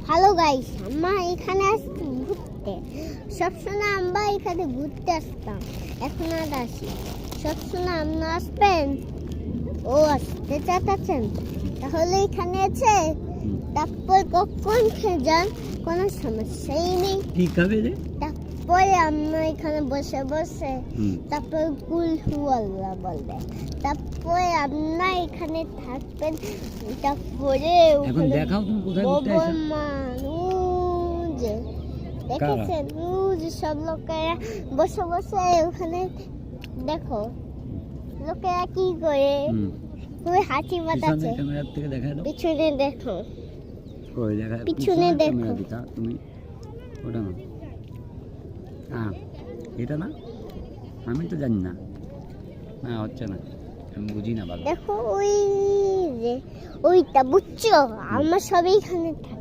Hello guys, আমরা এখানে আসছি ঘুরতে। সবসময় আমরা এখানে ঘুরতে আসতাম, এখন আর আসি। সবসময় আপনারা আসবেন? ও আসতে চাচ্ছেন? তাহলে এখানে আছে, তারপর কখন খেয়ে যান, কোনো সমস্যাই নেই। কি খাবে রে? তারপরে আমরা এখানে বসে বসে তারপর কুলহু আল্লাহ বলবে। তারপরে আপনারা এখানে থাকবেন। তারপরে এখন দেখাও তুমি কোথায় ঘুরতে আসছো? দেখেছেন সব লোকেরা বসে বসে ওখানে। দেখো লোকেরা কি করে, খুবই হাসি মাতাচ্ছে। ক্যামেরা থেকে দেখাই দাও। পিছনে দেখো, কই দেখা? পিছনে দেখো। ক্যামেরা দিতা তুমি ওটা না। হ্যাঁ এটা না, আমি তো জানি না। না হচ্ছে না, আমি বুঝি না ভালো। দেখো ওই যে ওইটা বুঝছো, আমরা সবাই এখানে থাকি।